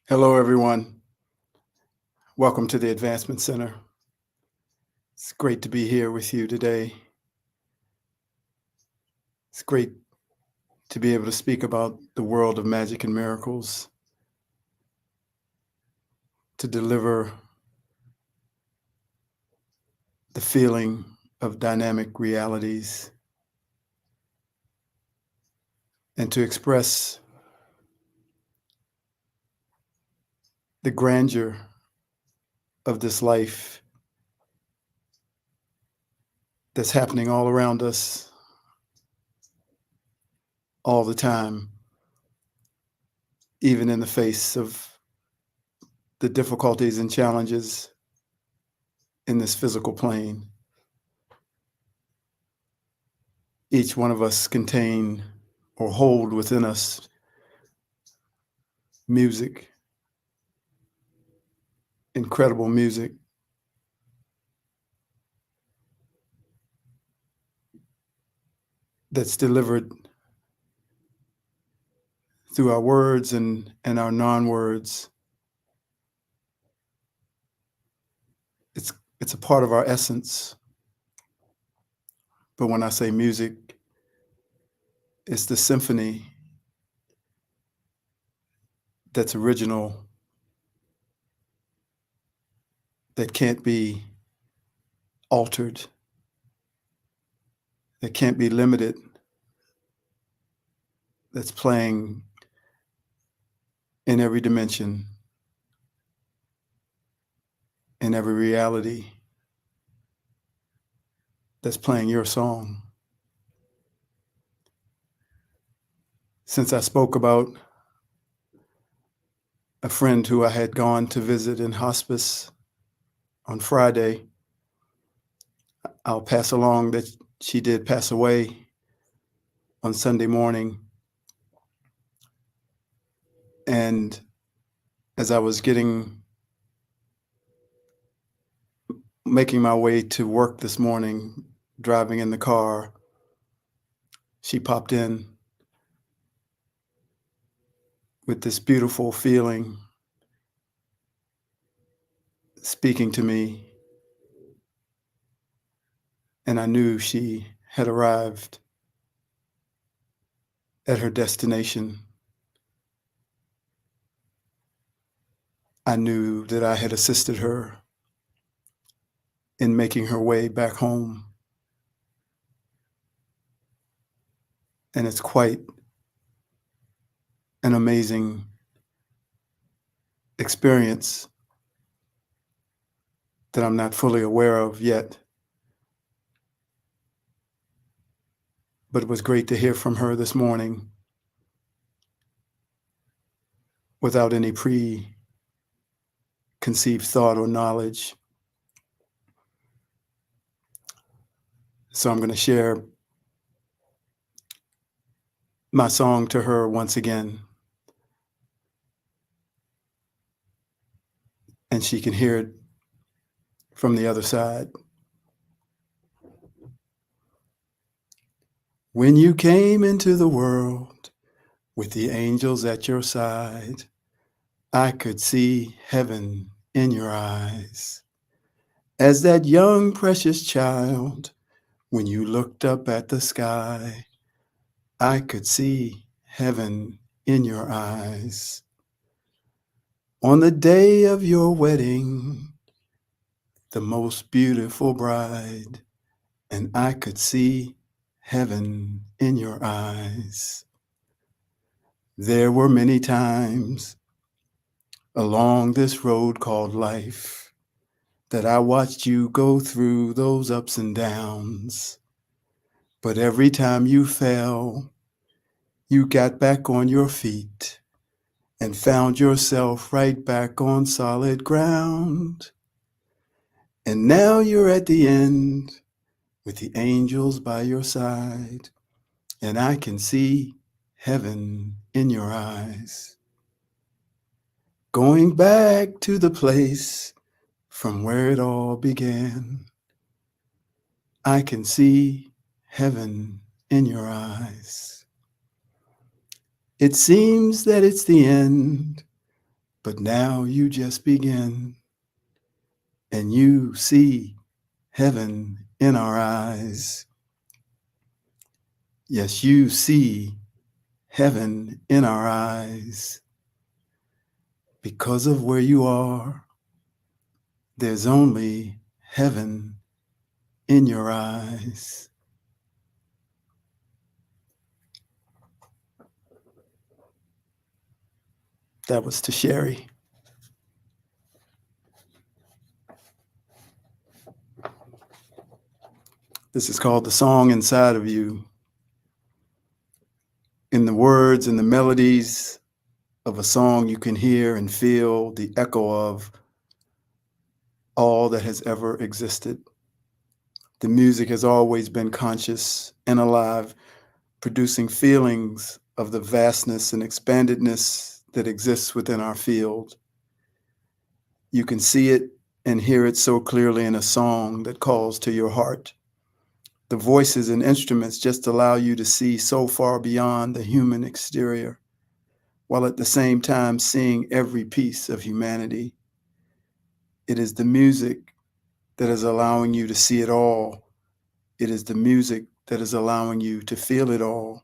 Hello, everyone. Welcome to the Advancement Center. It's great to be here with you today. It's great to be able to speak about the world of magic and miracles, to deliver the feeling of dynamic realities, and to express the grandeur of this life that's happening all around us all the time, even in the face of the difficulties and challenges in this physical plane. Each one of us contain or hold within us music, incredible music that's delivered through our words and our non-words. It's a part of our essence. But when I say music, it's the symphony that's original, that can't be altered, that can't be limited, that's playing in every dimension, in every reality, that's playing your song. Since I spoke about a friend who I had gone to visit in hospice on Friday, I'll pass along that she did pass away on Sunday morning. And as I was making my way to work this morning, driving in the car, she popped in with this beautiful feeling, speaking to me. And I knew she had arrived at her destination. I knew that I had assisted her in making her way back home. And it's quite an amazing experience that I'm not fully aware of yet. But it was great to hear from her this morning without any preconceived thought or knowledge. So I'm going to share my song to her once again, and she can hear it from the other side. When you came into the world with the angels at your side, I could see heaven in your eyes. As that young precious child, when you looked up at the sky, I could see heaven in your eyes. On the day of your wedding, the most beautiful bride, and I could see heaven in your eyes. There were many times along this road called life that I watched you go through those ups and downs. But every time you fell, you got back on your feet and found yourself right back on solid ground. And now you're at the end with the angels by your side, and I can see heaven in your eyes. Going back to the place from where it all began, I can see heaven in your eyes. It seems that it's the end, But now you just begin, and you see heaven in our eyes. Yes, you see heaven in our eyes. Because of where you are, there's only heaven in your eyes. That was to Sherry. This is called The Song Inside of You. In the words and the melodies of a song, you can hear and feel the echo of all that has ever existed. The music has always been conscious and alive, producing feelings of the vastness and expandedness that exists within our field. You can see it and hear it so clearly in a song that calls to your heart. The voices and instruments just allow you to see so far beyond the human exterior, while at the same time seeing every piece of humanity. It is the music that is allowing you to see it all. It is the music that is allowing you to feel it all.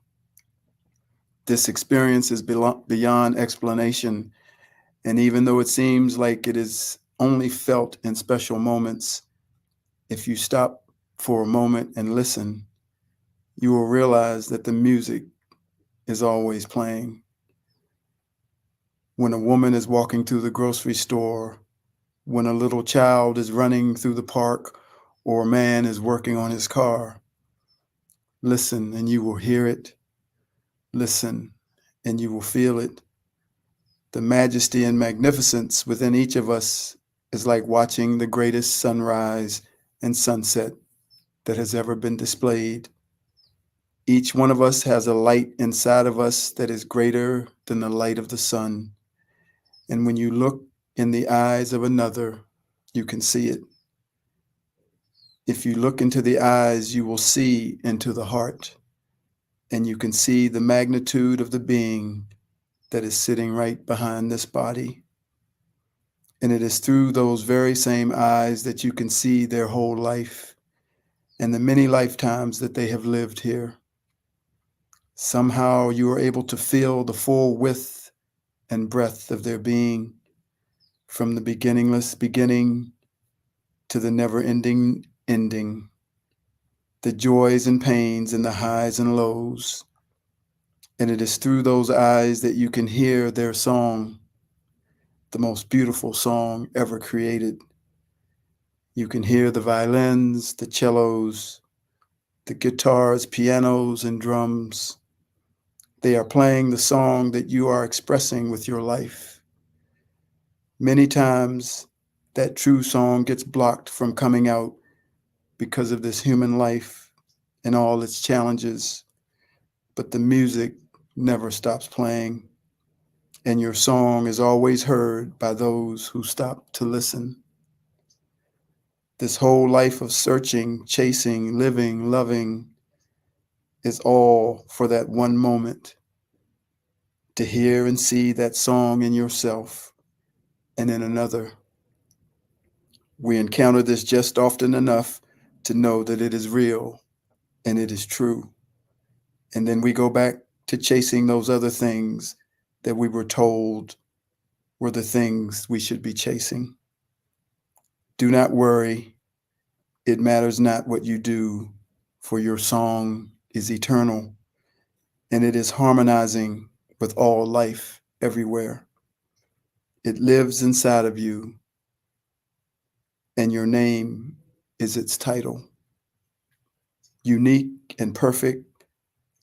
This experience is beyond explanation, and even though it seems like it is only felt in special moments, if you stop for a moment and listen, you will realize that the music is always playing. When a woman is walking through the grocery store, when a little child is running through the park, or a man is working on his car, listen and you will hear it. Listen and you will feel it. The majesty and magnificence within each of us is like watching the greatest sunrise and sunset that has ever been displayed. Each one of us has a light inside of us that is greater than the light of the sun. And when you look in the eyes of another, you can see it. If you look into the eyes, you will see into the heart, and you can see the magnitude of the being that is sitting right behind this body. And it is through those very same eyes that you can see their whole life and the many lifetimes that they have lived here. Somehow you are able to feel the full width and breadth of their being, from the beginningless beginning to the never-ending ending, the joys and pains and the highs and lows. And it is through those eyes that you can hear their song, the most beautiful song ever created. You can hear the violins, the cellos, the guitars, pianos, and drums. They are playing the song that you are expressing with your life. Many times, that true song gets blocked from coming out because of this human life and all its challenges, but the music never stops playing, and your song is always heard by those who stop to listen. This whole life of searching, chasing, living, loving is all for that one moment to hear and see that song in yourself and in another. We encounter this just often enough to know that it is real and it is true. And then we go back to chasing those other things that we were told were the things we should be chasing. Do not worry. It matters not what you do, for your song is eternal, and it is harmonizing with all life everywhere. It lives inside of you, and your name is its title. Unique and perfect,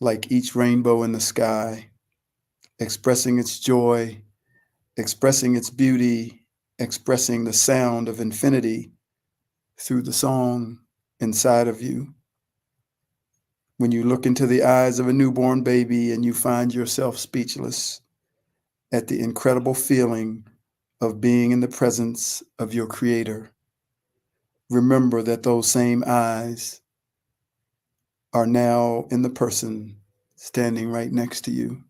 like each rainbow in the sky, expressing its joy, expressing its beauty, expressing the sound of infinity through the song inside of you. When you look into the eyes of a newborn baby and you find yourself speechless at the incredible feeling of being in the presence of your Creator, remember that those same eyes are now in the person standing right next to you.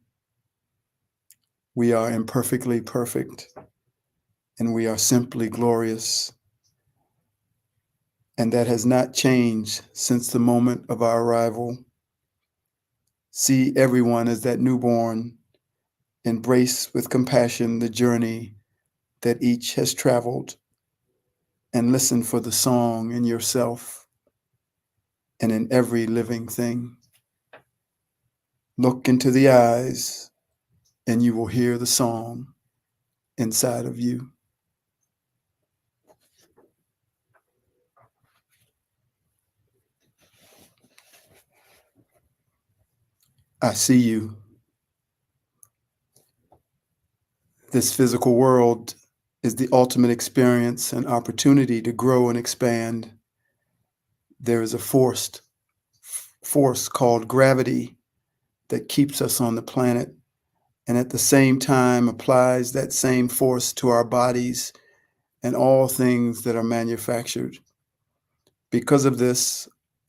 We are imperfectly perfect, and we are simply glorious. And that has not changed since the moment of our arrival. See everyone as that newborn, embrace with compassion the journey that each has traveled, and listen for the song in yourself and in every living thing. Look into the eyes, and you will hear the song inside of you. I see you. This physical world is the ultimate experience and opportunity to grow and expand. There is a force called gravity that keeps us on the planet, and at the same time applies that same force to our bodies and all things that are manufactured. Because of this,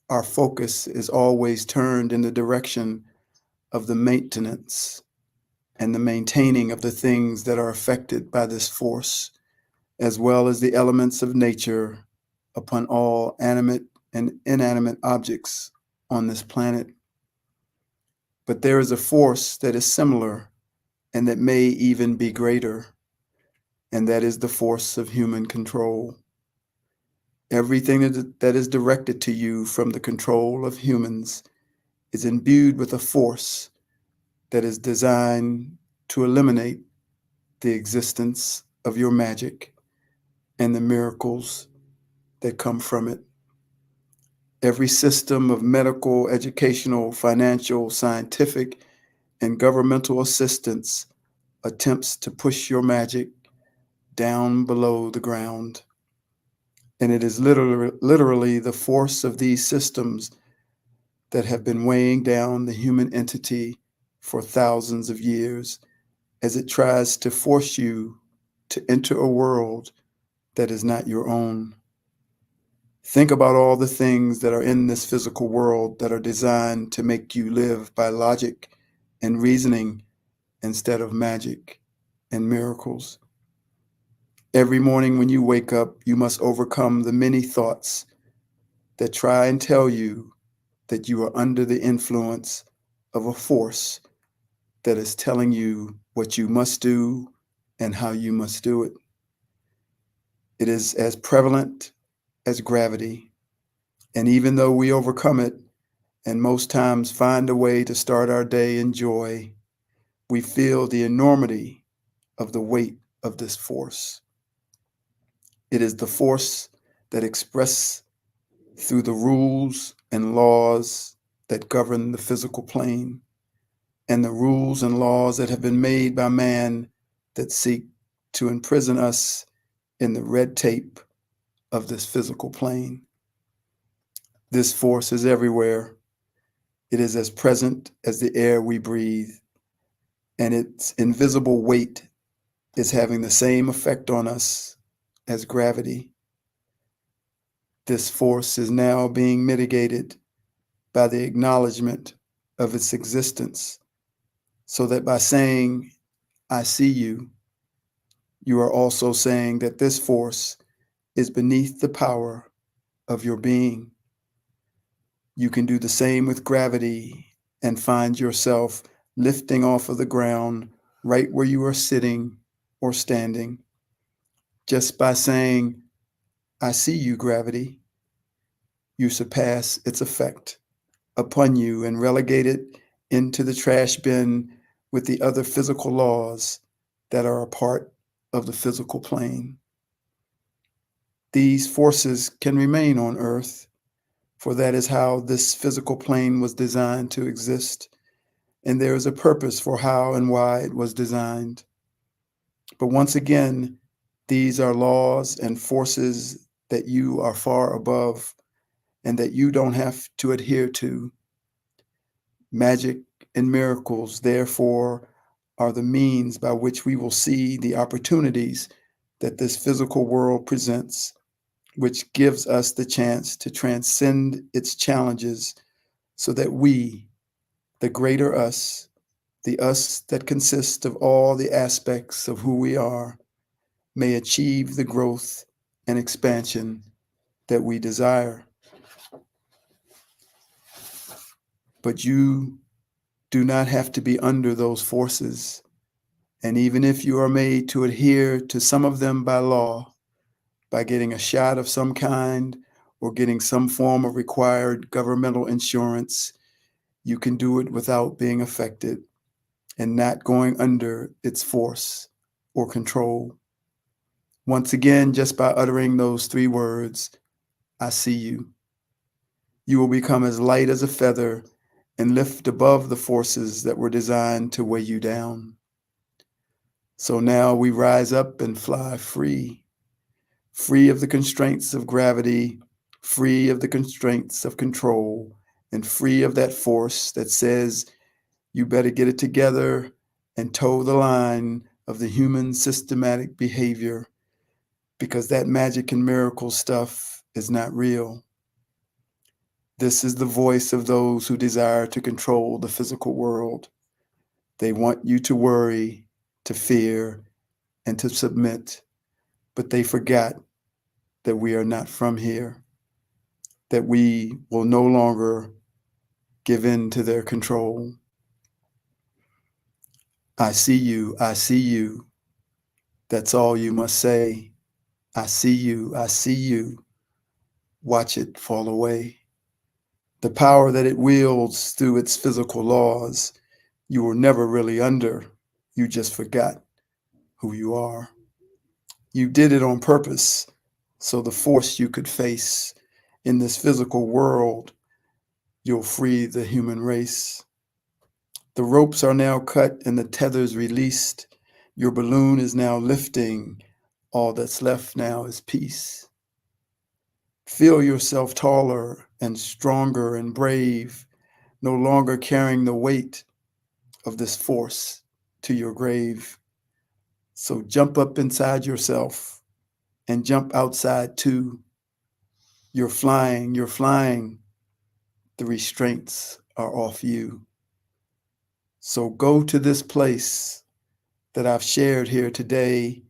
our focus is always turned in the direction of the maintenance and the maintaining of the things that are affected by this force, as well as the elements of nature upon all animate and inanimate objects on this planet. But there is a force that is similar and that may even be greater, and that is the force of human control. Everything that is directed to you from the control of humans is imbued with a force that is designed to eliminate the existence of your magic and the miracles that come from it. Every system of medical, educational, financial, scientific, and governmental assistance attempts to push your magic down below the ground. And it is literally the force of these systems that have been weighing down the human entity for thousands of years as it tries to force you to enter a world that is not your own. Think about all the things that are in this physical world that are designed to make you live by logic and reasoning instead of magic and miracles. Every morning when you wake up, you must overcome the many thoughts that try and tell you that you are under the influence of a force that is telling you what you must do and how you must do it. It is as prevalent as gravity. And even though we overcome it and most times find a way to start our day in joy, we feel the enormity of the weight of this force. It is the force that expresses through the rules and laws that govern the physical plane, and the rules and laws that have been made by man that seek to imprison us in the red tape of this physical plane. This force is everywhere. It is as present as the air we breathe, and its invisible weight is having the same effect on us as gravity. This force is now being mitigated by the acknowledgement of its existence, so that by saying, I see you, you are also saying that this force is beneath the power of your being. You can do the same with gravity and find yourself lifting off of the ground right where you are sitting or standing. Just by saying, I see you, gravity, you surpass its effect upon you and relegate it into the trash bin with the other physical laws that are a part of the physical plane. These forces can remain on Earth, for that is how this physical plane was designed to exist, and there is a purpose for how and why it was designed. But once again, these are laws and forces that you are far above and that you don't have to adhere to. Magic and miracles, therefore, are the means by which we will see the opportunities that this physical world presents, which gives us the chance to transcend its challenges so that we, the greater us, the us that consists of all the aspects of who we are, may achieve the growth and expansion that we desire. But you do not have to be under those forces. And even if you are made to adhere to some of them by law, by getting a shot of some kind or getting some form of required governmental insurance, you can do it without being affected and not going under its force or control. Once again, just by uttering those 3 words, I see you, you will become as light as a feather and lift above the forces that were designed to weigh you down. So now we rise up and fly free, free of the constraints of gravity, free of the constraints of control, and free of that force that says you better get it together and toe the line of the human systematic behavior, because that magic and miracle stuff is not real. This is the voice of those who desire to control the physical world. They want you to worry, to fear, and to submit, but they forgot that we are not from here, that we will no longer give in to their control. I see you, I see you. That's all you must say. I see you, I see you. Watch it fall away. The power that it wields through its physical laws, you were never really under. You just forgot who you are. You did it on purpose, so the force you could face in this physical world, you'll free the human race. The ropes are now cut and the tethers released. Your balloon is now lifting. All that's left now is peace. Feel yourself taller and stronger and brave, no longer carrying the weight of this force to your grave. So jump up inside yourself and jump outside too. You're flying, you're flying. The restraints are off you. So go to this place that I've shared here today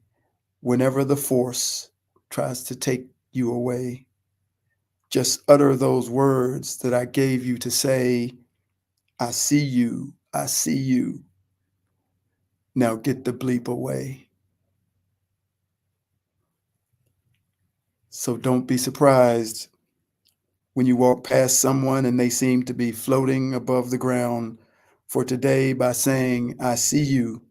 whenever the force tries to take you away. Just utter those words that I gave you to say, I see you, I see you. Now get the bleep away. So don't be surprised when you walk past someone and they seem to be floating above the ground. For today, by saying, I see you,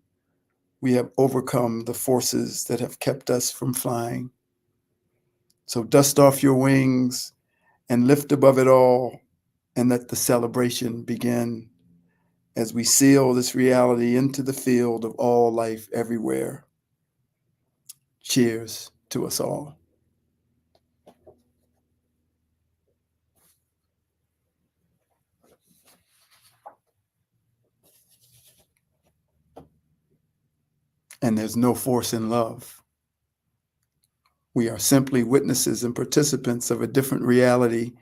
we have overcome the forces that have kept us from flying. So dust off your wings and lift above it all and let the celebration begin as we seal this reality into the field of all life everywhere. Cheers to us all. And there's no force in love. We are simply witnesses and participants of a different reality,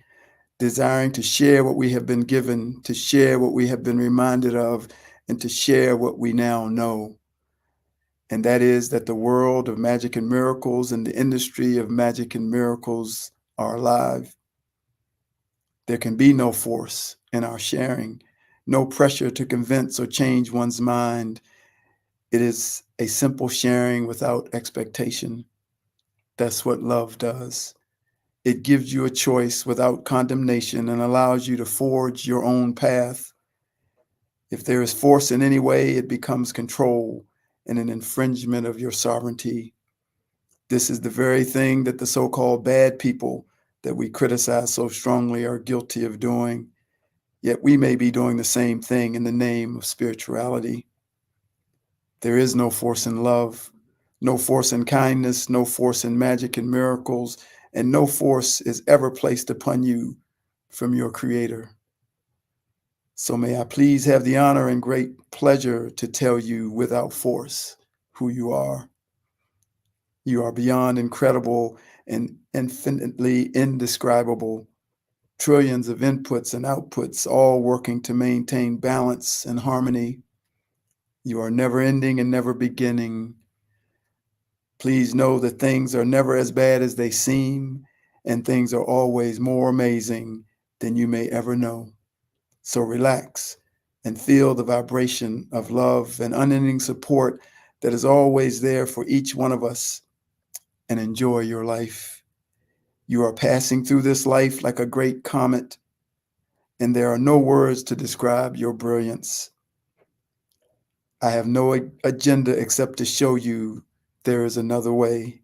desiring to share what we have been given, to share what we have been reminded of, and to share what we now know. And that is that the world of magic and miracles and the industry of magic and miracles are alive. There can be no force in our sharing, no pressure to convince or change one's mind. It is a simple sharing without expectation. That's what love does. It gives you a choice without condemnation and allows you to forge your own path. If there is force in any way, it becomes control and an infringement of your sovereignty. This is the very thing that the so-called bad people that we criticize so strongly are guilty of doing. Yet we may be doing the same thing in the name of spirituality. There is no force in love, no force in kindness, no force in magic and miracles, and no force is ever placed upon you from your Creator. So may I please have the honor and great pleasure to tell you without force who you are. You are beyond incredible and infinitely indescribable. Trillions of inputs and outputs, all working to maintain balance and harmony. You are never ending and never beginning. Please know that things are never as bad as they seem, and things are always more amazing than you may ever know. So relax and feel the vibration of love and unending support that is always there for each one of us, and enjoy your life. You are passing through this life like a great comet, and there are no words to describe your brilliance. I have no agenda except to show you there is another way.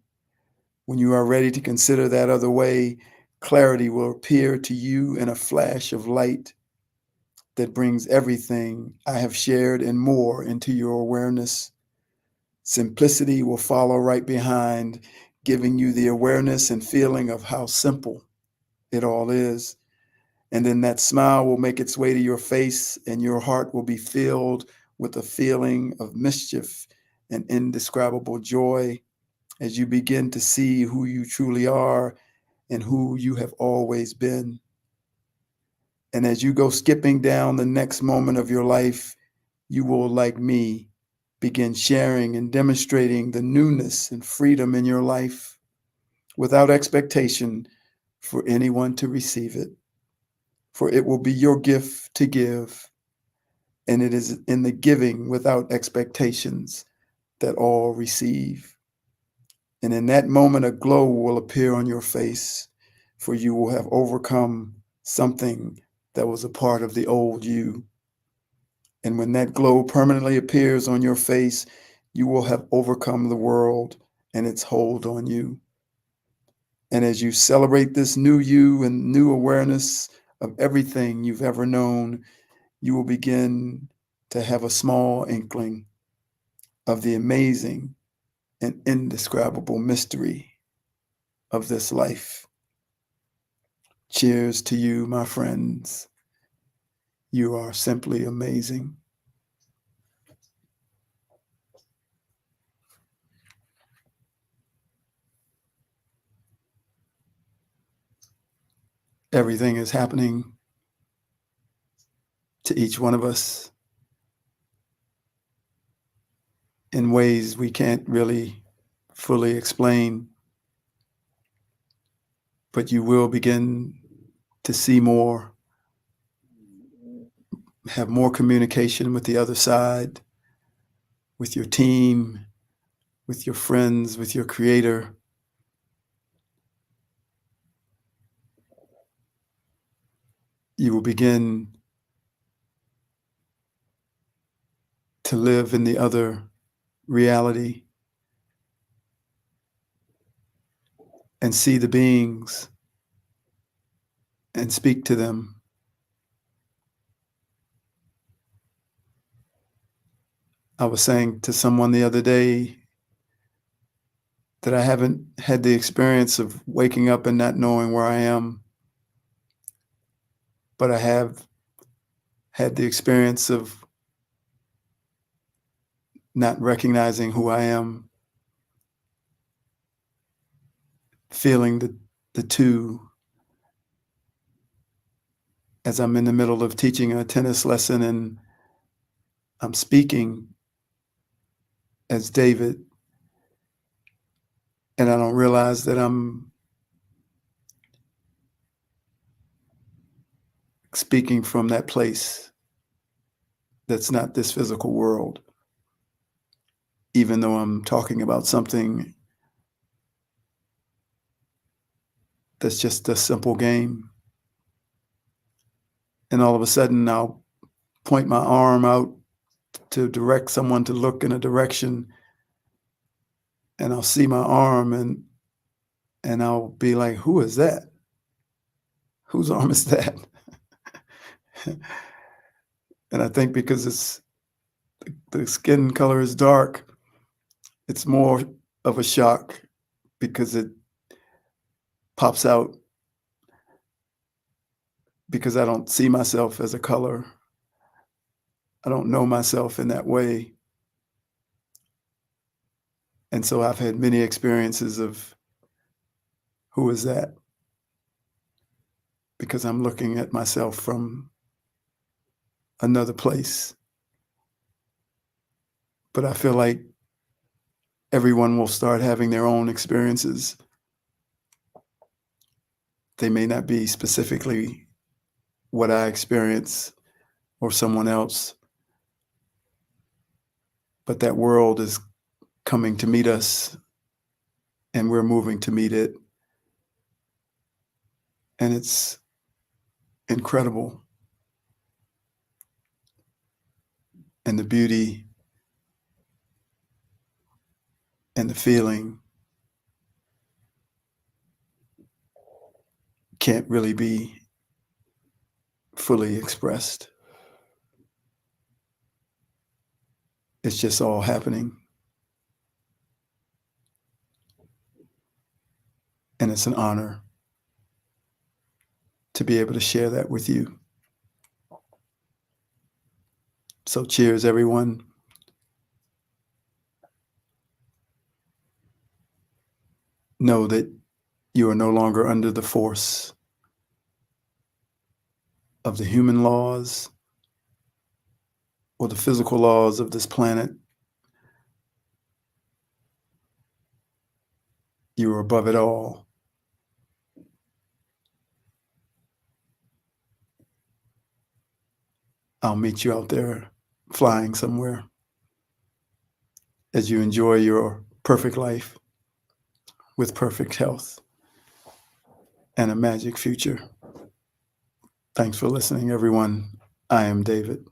When you are ready to consider that other way, clarity will appear to you in a flash of light that brings everything I have shared and more into your awareness. Simplicity will follow right behind, giving you the awareness and feeling of how simple it all is. And then that smile will make its way to your face, and your heart will be filled with a feeling of mischief and indescribable joy as you begin to see who you truly are and who you have always been. And as you go skipping down the next moment of your life, you will, like me, begin sharing and demonstrating the newness and freedom in your life without expectation for anyone to receive it. For it will be your gift to give, and it is in the giving without expectations that all receive. And in that moment, a glow will appear on your face, for you will have overcome something that was a part of the old you. And when that glow permanently appears on your face, you will have overcome the world and its hold on you. And as you celebrate this new you and new awareness of everything you've ever known, you will begin to have a small inkling of the amazing and indescribable mystery of this life. Cheers to you, my friends. You are simply amazing. Everything is happening to each one of us in ways we can't really fully explain, but you will begin to see more, have more communication with the other side, with your team, with your friends, with your creator. You will begin to live in the other reality and see the beings and speak to them. I was saying to someone the other day that I haven't had the experience of waking up and not knowing where I am, but I have had the experience of not recognizing who I am, feeling the two as I'm in the middle of teaching a tennis lesson and I'm speaking as David, and I don't realize that I'm speaking from that place that's not this physical world, even though I'm talking about something that's just a simple game. And all of a sudden, I'll point my arm out to direct someone to look in a direction, and I'll see my arm, and I'll be like, who is that? Whose arm is that? And I think because the skin color is dark, it's more of a shock because it pops out, because I don't see myself as a color. I don't know myself in that way. And so I've had many experiences of who is that? Because I'm looking at myself from another place. But I feel like everyone will start having their own experiences. They may not be specifically what I experience or someone else, but that world is coming to meet us and we're moving to meet it. And it's incredible. And the beauty and the feeling can't really be fully expressed. It's just all happening. And it's an honor to be able to share that with you. So cheers, everyone. Know that you are no longer under the force of the human laws or the physical laws of this planet. You are above it all. I'll meet you out there flying somewhere as you enjoy your perfect life with perfect health and a magic future. Thanks for listening, everyone. I am David.